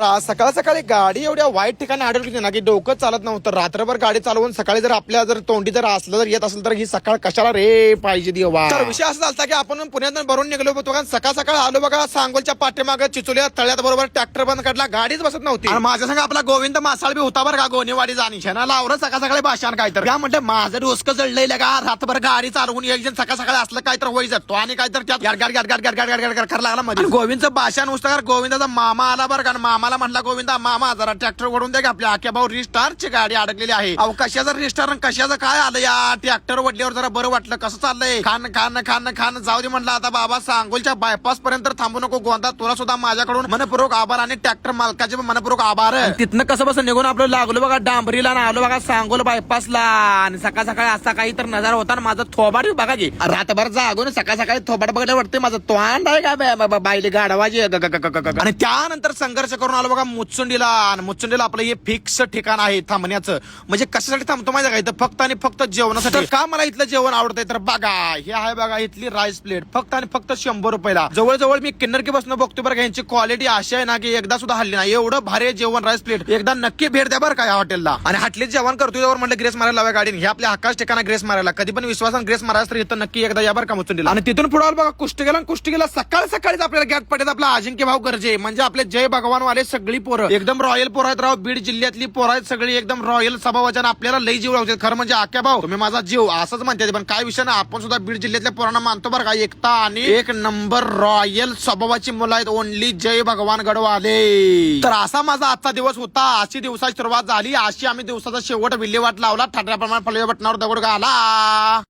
सकाळ सकाळी गाडी एवढ्या वाईट ठिकाणी आढळली होती ना की डोकं चालत नव्हतं. रात्रभर गाडी चालवून सकाळी जर आपल्या जर तोंडी जर असलं जर येत असेल तर ही सकाळ कशाला रे पाहिजे देवा. तर विषय असा झाला की आपण पुण्यातून भरून निघलो होतो कारण सकाळ सकाळ आलो बघा सांगोलच्या पाठीमागे चिचोल्या तळ्यात बरोबर ट्रॅक्टर बंद काढला, गाडीच बसत नव्हती. आणि माझ्या संग आपला गोविंद मासाळ बी होता बरं का गोनेवाडी जाणी शेणा लावलं सकाळ सकाळी भाषण काय तर म्हणते माझं डोसकं जळलंय का रात्रभर गाडी चालवून एक जण सकाळ सकाळी असलं काय तर होई जातो आणि काय तर त्यात गाड लागला मध्ये गोविंदचं भाषण उस्तार गोविंदाचा मामा आला बरं का मामाला म्हटला गोविंदा मामा जरा ट्रॅक्टर ओढून द्या की आपल्या आख्या भाऊ रिस्टारची गाडी अडकलेली आहे. अहो कशाचं रिस्टार कशाचं काय आलं या ट्रॅक्टर वडल्यावर जरा बरं वाटलं कसं चाललंय खान जाऊ दे म्हटलं आता बाबा सांगोलच्या बायपास पर्यंत थांबू नको गोंदा तुला सुद्धा माझ्याकडून मनपूर्वक आभार आणि ट्रॅक्टर मालकाचे मनपूर्वक आभार. तिथनं कसं बस निघून आपलं लागलो बघा डांबरीला ना आलो बघा सांगोल बायपासला आणि सकाळ सकाळी असा काही तर नजारा होता ना माझं थोबाड बघा की रातभर जागून सकाळ सकाळी थोबाड बघायला वाटते माझं तोंड आहे का बाईले गाडवाजी आणि त्यानंतर संघर्ष करून आलो बघा मुचुंडीला आणि मुचुंडीला आपलं हे फिक्स ठिकाण आहे थांबण्याचं. म्हणजे कशासाठी थांबतो माहिती का इथं फक्त आणि फक्त जेवणासाठी. का मला इथलं जेवण आवडतंय तर बघा हे आहे बघा इथली राईस प्लेट फक्त आणि फक्त 100 रुपयाला. जवळजवळ मी किन्नरकी बसून बघतो बरं का यांची क्वालिटी अशी आहे ना की एकदा सुद्धा हल्ली नाही एवढं भारी जेवण राईस प्लेट. एकदा नक्की भेट द्या बरं का या हॉटेलला. आणि हॉटेल जेवण करतोय त्यावर म्हटलं ग्रेस मारायला लावा गाडीने हे आपल्या हक्काच ठिकाणा ग्रेस मारायला कधी पण विश्वासान ग्रेस मारायला तर इथं नक्की एकदा या बरं का मुचुंडीला. आणि तिथून पुढे बघा कुष्टगेला सकाळ सकाळीच आपल्याला गॅट पडत आपला अजिंक्य भाऊ गरजे म्हणजे आपले जय भगवान वाले सगळी पोरं एकदम रॉयल पोरं आहेत राव. बीड जिल्ह्यातली पोरं आहेत सगळी एकदम रॉयल स्वभावाच्या आपल्याला लई जीव लावतात. खरं म्हणजे आख्या भाऊ तुम्ही माझा जीव असंच म्हणते पण काय विषय ना आपण सुद्धा बीड जिल्ह्यातल्या पोरांना मानतो बरं का एकता आणि एक नंबर रॉयल स्वभावाची मुलं आहेत ओनली जय भगवान गडवाले. तर असा माझा आजचा दिवस होता. अशी दिवसाची सुरुवात झाली अशी आम्ही दिवसाचा शेवट विल्हेवाट लावला. ठाण्याप्रमाणे फळ्या बटनावर दगड घाला.